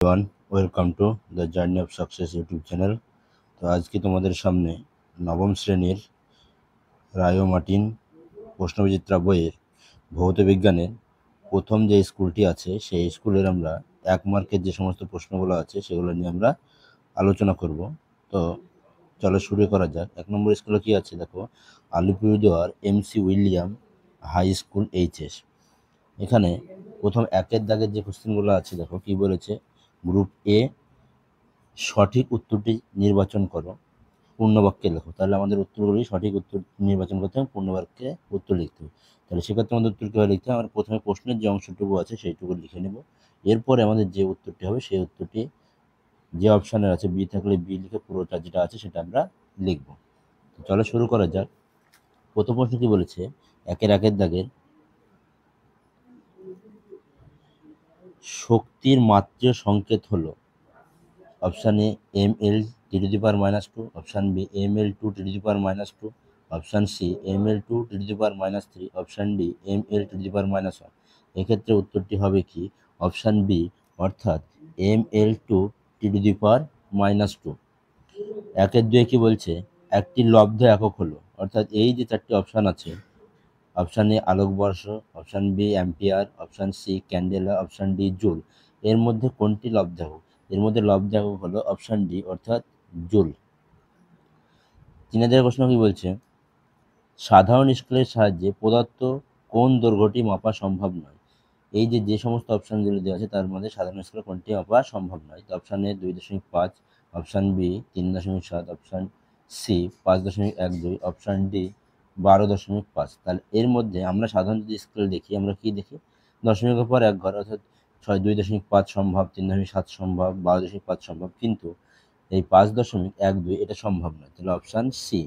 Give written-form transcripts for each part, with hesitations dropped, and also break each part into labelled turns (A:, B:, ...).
A: Everyone, welcome to the journey of success YouTube channel. তো আজকে তোমাদের সামনে নবম শ্রেণীর রায় ও মার্টিন প্রশ্নবিচিত্রা বইয়ের ভৌত বিজ্ঞানের প্রথম যে স্কুলটি আছে সেই স্কুলের আমরা 1 মার্কের যে সমস্ত প্রশ্নগুলো আছে সেগুলো নিয়ে আমরা আলোচনা করব। তো চলো শুরু করা যাক। 1 নম্বর স্কুলে কি আছে দেখো, Alipurduar MC William high school HS। এখানে প্রথম 1-এর দাগের যে কোশ্চেনগুলো আছে দেখো কি বলেছে, গ্রুপ এ সঠিক উত্তরটি নির্বাচন করো, পূর্ণবাক্যে লেখো। তাহলে আমাদের উত্তরগুলি সঠিক উত্তর নির্বাচন করতে হবে, পূর্ণবাক্যে উত্তর লিখতে হবে। তাহলে সেক্ষেত্রে আমাদের উত্তর কীভাবে লিখতে হবে, আমরা প্রথমে প্রশ্নের যে অংশটুকু আছে সেইটুকু লিখে নেব। এরপরে আমাদের যে উত্তরটি হবে সেই উত্তরটি যে অপশানের আছে বি থাকলে বি লিখে পুরোটা যেটা আছে সেটা আমরা লিখব। তো চলো শুরু করা যাক। প্রথম প্রশ্ন কি বলেছে, 1-এর দাগের শক্তির মাত্রা সংকেত হলো option A ml (10⁻²), option B ml2 (10⁻²), option C ml2 (10⁻3), option D ml2 এক্ষেত্রে উত্তরটি হবে কি অপশান বি, অর্থাৎ ml2 (10⁻²). 1-2 কি বলছে, একটি লব্ধ একক হলো, অর্থাৎ এই যে 4টি অপশান আছে, অপশান এ আলোকবর্ষ, option B ampere, option C candela, option D joule. এর মধ্যে কোনটি লব্ধ একক? এর মধ্যে লব্ধ একক হলো অপশান ডি, অর্থাৎ জুল। 3 প্রশ্ন কি বলছে, সাধারণ স্কেলের সাহায্যে প্রদত্ত কোন দৈর্ঘ্যটি মাপা সম্ভব নয়? এই যে সমস্ত অপশানগুলো দেওয়া আছে তার মধ্যে সাধারণ স্কেলে কোনটি মাপা সম্ভব নয়? তো option A 2.5, option B 3.7, option C 5.12, option D 12.5। তাহলে এর মধ্যে আমরা সাধারণ যদি স্কেল দেখি, আমরা কি দেখি, দশমিকের পর এক ঘর, অর্থাৎ 2.5 সম্ভব, 3.7 সম্ভব, 12.5 সম্ভব, কিন্তু এই 5.12 এটা সম্ভব নয়। তাহলে অপশান সি।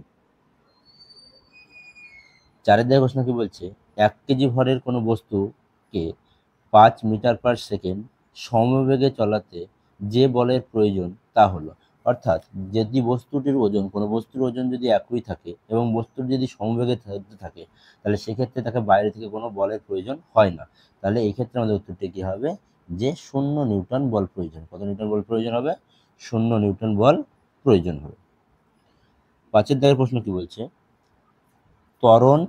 A: 4 প্রশ্ন কি বলছে, 1 কেজি ভরের কোনো বস্তুকে 5 মিটার/সেকেন্ড সমবেগে চলাতে যে বলের প্রয়োজন তা হলো, অর্থাৎ যদি বস্তুটির ওজন, কোনো বস্তুর ওজন যদি একই থাকে এবং বস্তুর যদি সমবেগে থাকে তাহলে সেক্ষেত্রে তাকে বাইরে থেকে কোনো বলের প্রয়োজন হয় না। তাহলে এই ক্ষেত্রে আমাদের উত্তরটি কী হবে, যে 0 নিউটন বল প্রয়োজন। কত নিউটন বল প্রয়োজন হবে? 0 নিউটন বল প্রয়োজন হবে। 5 প্রশ্ন কি বলছে, ত্বরণ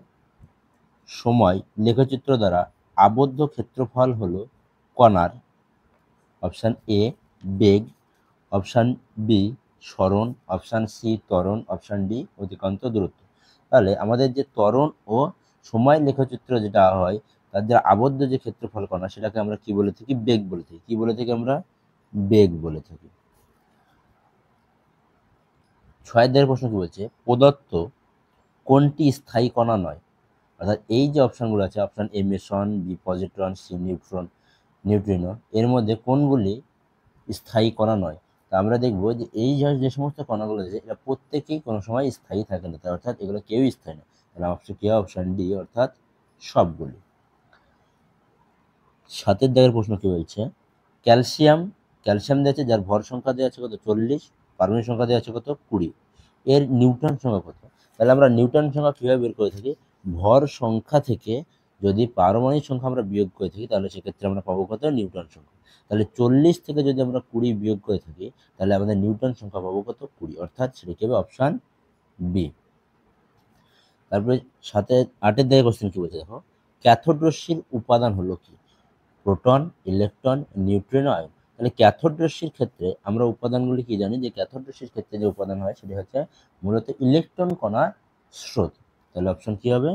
A: সময় লেখচিত্র দ্বারা আবদ্ধ ক্ষেত্রফল হলো কণার অপশান এ বেগ, অপশান বি সরণ, অপশান সি ত্বরণ, অপশান ডি অতিক্রান্ত দূরত্ব। তাহলে আমাদের যে ত্বরণ ও সময় লেখচিত্র যেটা হয় তার দ্বারা আবদ্ধ যে ক্ষেত্রফল কণা সেটাকে আমরা কি বলে থাকি? বেগ বলে থাকি। কি বলে থাকি আমরা? বেগ বলে থাকি। 6 প্রশ্ন কি বলছে, প্রদত্ত কোনটি স্থায়ী কণা নয়? অর্থাৎ এই যে অপশানগুলো আছে, option A meson, B positron, C neutrino, এর মধ্যে কোনগুলি স্থায়ী কণা নয়? তা আমরা দেখব যে এই যে সমস্ত কণাগুলো আছে এটা প্রত্যেকেই কোনো সময় স্থায়ী থাকে না, অর্থাৎ এগুলো কেউই স্থায়ী না। তাহলে অপশন কি, অপশান ডি, অর্থাৎ সবগুলি। 7 প্রশ্ন কি বলছে, ক্যালসিয়াম দেওয়া আছে যার ভর সংখ্যা দেওয়া আছে কত? 40, পারমাণবিক সংখ্যা দেওয়া আছে কত? 20, এর নিউটন সংখ্যা কত? তাহলে আমরা নিউটন সংখ্যা কীভাবে বের করে থাকি? ভর সংখ্যা থেকে যদি পারমাণবিক সংখ্যা আমরা বিয়োগ করে থাকি তাহলে সেক্ষেত্রে আমরা পাবো কত? নিউটন সংখ্যা। তাহলে 40 থেকে যদি আমরা 20 বিয়োগ করে থাকি তাহলে আমাদের নিউটন সংখ্যা পাবো কত? 20, অর্থাৎ সেটা কি হবে? Option B. তারপরে 8 কোশ্চেন কি বলছে দেখো, ক্যাথোড রশ্মির উপাদান হলো কি? Proton, electron, neutrino, ion. তাহলে ক্যাথোড রশ্মির ক্ষেত্রে আমরা উপাদানগুলি কি জানি, যে ক্যাথোড রশ্মির ক্ষেত্রে যে উপাদান হয় সেটি হচ্ছে মূলত ইলেকট্রন কণার স্রোত। তাহলে অপশন কি হবে?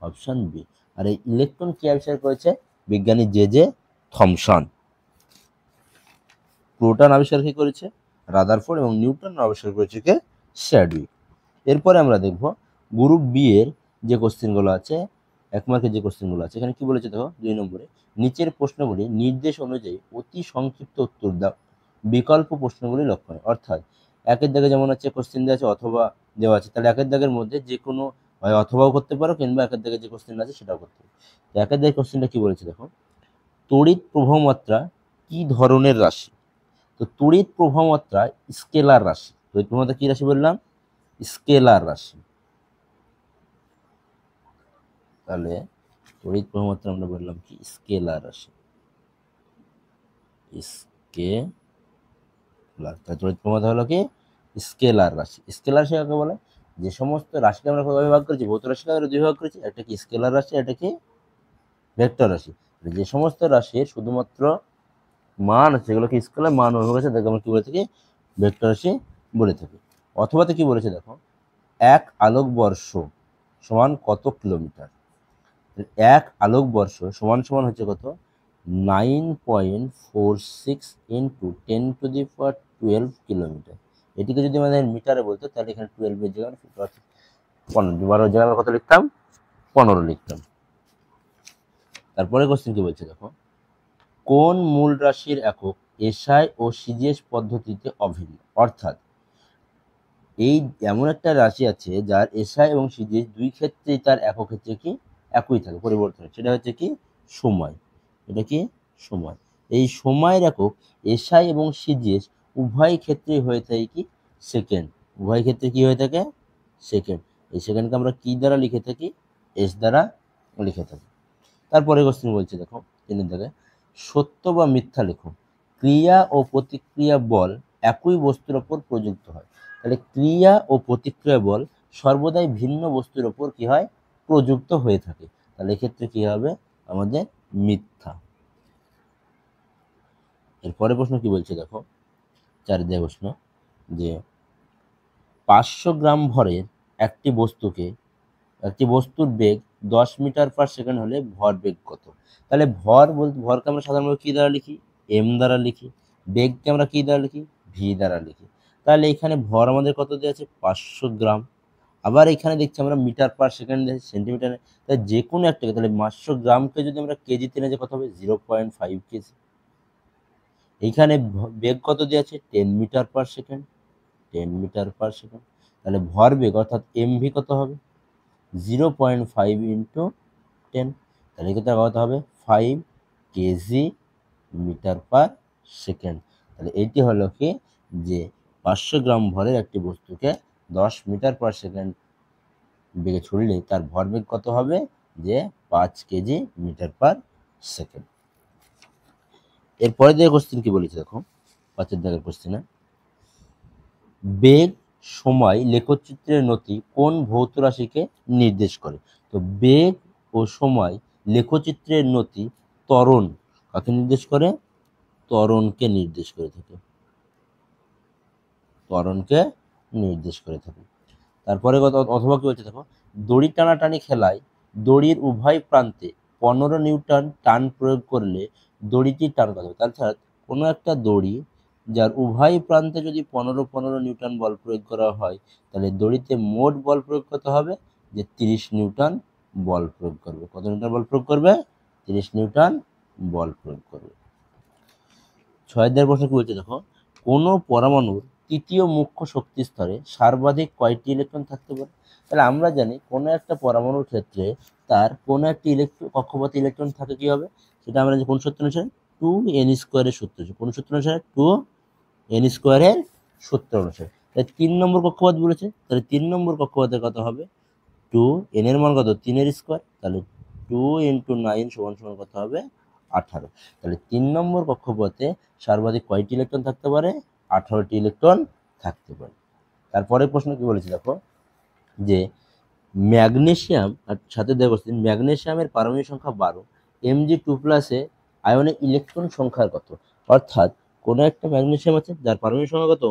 A: Option B. আর এই ইলেকট্রন কি আবিষ্কার করেছে? বিজ্ঞানী জে থমসন। প্রোটন আবিষ্কার কি করেছে? রাদারফোর্ড। এবং নিউট্রন আবিষ্কার করেছে কে? স্যাডউইক। এরপরে আমরা দেখব গ্রুপ বি এর যে কোশ্চেনগুলো আছে, 1 মার্কের যে কোশ্চেনগুলো আছে, এখানে কি বলেছে দেখো, 2 নম্বরে নিচের প্রশ্নগুলি নির্দেশ অনুযায়ী অতি সংক্ষিপ্ত উত্তর দাও, বিকল্প প্রশ্নগুলি লক্ষণে। অর্থাৎ 1-এর দাগে যেমন আছে কোশ্চেন দেওয়া আছে অথবা দেওয়া আছে, তাহলে 1-এর দাগের মধ্যে যে কোনো হয় অথবাও করতে পারো কিংবা 1-এর দাগে যে কোশ্চেন আছে সেটাও করতে পারো। তো 1-এর দাগের কোশ্চেনটা কি বলেছে দেখো, তড়িৎ প্রবাহমাত্রা কি ধরনের রাশি? তো তড়িৎ প্রবাহমাত্রা স্কেলার রাশি। তড়িৎ প্রবাহমাত্রা কি রাশি বললাম? স্কেলার রাশি। তাহলে তড়িৎ প্রবাহমাত্রা আমরা বললাম কি? স্কেলার রাশি। Scalar scalar. তাই তড়িৎ প্রবাহ হলো কি স্কেলার রাশি। স্কেলার রাশি কাকে বলে? যে সমস্ত রাশিকে আমরা কয়ভাবে ভাগ করেছি, ভৌত রাশিকে আমরা দুই ভাগ করেছি, একটা কি স্কেলার রাশি, একটা কি ভেক্টর রাশি। যে সমস্ত রাশির শুধুমাত্র মান আছে সেগুলোকে স্কেলার, মান হয়ে গেছে তাকে আমরা কি বলে থাকি, ভেক্টর রাশি বলে থাকি। অথবাতে কি বলেছে দেখো, এক আলোকবর্ষ সমান কত কিলোমিটার। এক আলোকবর্ষ সমান সমান হচ্ছে কত, 9.46 ইন্টু 10⁻12 কিলোমিটার। এটিকে যদি আমাদের মিটারে বলতো তাহলে এখানে 12 এর জায়গায় 15, 12 জায়গায় আমরা কত লিখতাম, 15 লিখতাম। তারপরে কোশ্চেন কি বলছে দেখো, কোন মূল রাশির একক এসআই ও সিজিএস পদ্ধতিতে অভিন্ন। অর্থাৎ এই এমন একটা রাশি আছে যার এসআই এবং সিজিএস দুই ক্ষেত্রেই তার একক ক্ষেত্রে কি একই থাকে, পরিবর্তন, সেটা হচ্ছে কি সময়। এটা কি সময়। এই সময়ের একক এসআই এবং সিজিএস উভয় ক্ষেত্রেই হয়ে থাকে কি সেকেন্ড। উভয় ক্ষেত্রে কি হয়ে থাকে, সেকেন্ড। এই সেকেন্ডকে আমরা কি দ্বারা লিখে থাকি, এস দ্বারা লিখে থাকি। তারপরে কোশ্চেন বলছে দেখো, তিনি দেখে সত্য বা মিথ্যা লেখো। ক্রিয়া ও প্রতিক্রিয়া বল একই বস্তুর ওপর প্রযুক্ত হয়। তাহলে ক্রিয়া ও প্রতিক্রিয়া বল সর্বদাই ভিন্ন বস্তুর ওপর কি হয়, প্রযুক্ত হয়ে থাকে। তাহলে এক্ষেত্রে কি হবে আমাদের মিথ্যা। এরপরে প্রশ্ন কি বলছে দেখো, 4 প্রশ্ন, যে 500 গ্রাম ভরের একটি বস্তুর বেগ 10 মিটার পার সেকেন্ড হলে ভর বেগ কত। তাহলে ভর বলতে ভরকে আমরা সাধারণত কি দ্বারা লিখি, এম দ্বারা লিখি। বেগকে আমরা কি দ্বারা লিখি, ভি দ্বারা লিখি। তাহলে এখানে ভর আমাদের কত দেওয়া আছে, 500 গ্রাম। আবার এখানে দেখছি আমরা মিটার পার সেকেন্ড, সেন্টিমিটারে। তাই যে কোনো একটাকে, তাহলে 500 গ্রামকে যদি আমরা কেজিতে নিয়ে যাই কত হবে, 0.5 কেজি। এইখানে বেগ কত দেওয়া আছে, 10 metre per second, 10 metre per second. তাহলে ভর বেগ অর্থাৎ এমভি কত হবে, 0.5 ইন্টু 10। তাহলে এক্ষেত্রে কত হবে, 5 কেজি মিটার পার সেকেন্ড। তাহলে এটি হলো কি, যে 500 গ্রাম ভরের একটি বস্তুকে 10 মিটার পার সেকেন্ড বেগে ছুড়লে তার ভরবেগ কত হবে, যে 5 কেজি মিটার পার সেকেন্ড। এরপরে দিয়ে কোশ্চেন কি বলেছে দেখো, 5 দাগের কোশ্চেনে, বেগ সময় লেখচিত্রের নতি কোন ভৌত রাশিকে নির্দেশ করে। তো বেগ ও সময় লেখচিত্রের নতি ত্বরণ কাকে নির্দেশ করে, ত্বরণকে নির্দেশ করে থাকে, ত্বরণকে নির্দেশ করে থাকে। তারপরে অথবা কি বলছে দেখো, দড়ি টানাটানি খেলায় দড়ির উভয় প্রান্তে 15 নিউটন টান প্রয়োগ করলে দড়িটির টান কত। অর্থাৎ কোনো একটা দড়ি যার উভয় প্রান্তে যদি 15 নিউটন বল প্রয়োগ করা হয়, তাহলে দড়িতে মোট বল প্রয়োগ করতে হবে যে 30 নিউটন বল প্রয়োগ করবে। কত নিউটন বল প্রয়োগ করবে, 30 নিউটন বল প্রয়োগ করবে। 6 প্রশ্ন কি বলছে দেখো, কোনো পরমাণুর তৃতীয় মুখ্য শক্তি স্তরে সর্বাধিক কয়টি ইলেকট্রন থাকতে পারে। তাহলে আমরা জানি কোনো একটা পরমাণুর ক্ষেত্রে তার কোনো একটি কক্ষপথে ইলেকট্রন থাকে কি হবে, সেটা আমরা কোন সূত্র অনুসারে, 2n² সূত্র, কোন সূত্র অনুসারে, 2n² সূত্র অনুসারে। তাহলে 3 নম্বর কক্ষপথ বলেছে, তাহলে 3 নম্বর কক্ষপথের কত হবে, 2n এর মান কত, 3 স্কোয়ার। তাহলে 2 × 9 = কত হবে, 18। তাহলে 3 নম্বর কক্ষপথে সর্বাধিক কয়টি ইলেকট্রন থাকতে পারে, 18টি ইলেকট্রন থাকতে পারে। তারপরে প্রশ্ন কি বলেছে দেখো, যে ম্যাগনেসিয়াম আর সাথে দেখো, ম্যাগনেসিয়ামের পারমাণবিক সংখ্যা 12, Mg2+ আয়নে ইলেকট্রন সংখ্যার কত। অর্থাৎ কোনো একটা ম্যাগনেসিয়াম আছে যার পারমাণবিক সংখ্যা কত,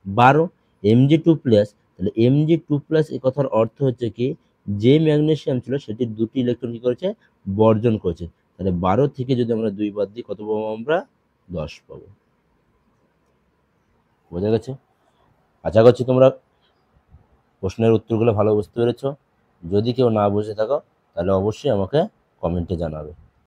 A: 12, Mg2+। তাহলে Mg2+ এই কথার অর্থ হচ্ছে কি, যে ম্যাগনেসিয়াম ছিল সেটি 2টি ইলেকট্রন কি করেছে, বর্জন করেছে। তাহলে 12 থেকে যদি আমরা 2 বাদ দিই কত পাবো আমরা, 10 পাবো। বোঝা গেছে? আশা করছি তোমরা প্রশ্নের উত্তরগুলো ভালো বুঝতে পেরেছো। যদি কেউ না বুঝে থাকো তাহলে অবশ্যই আমাকে কমেন্টে জানাবে।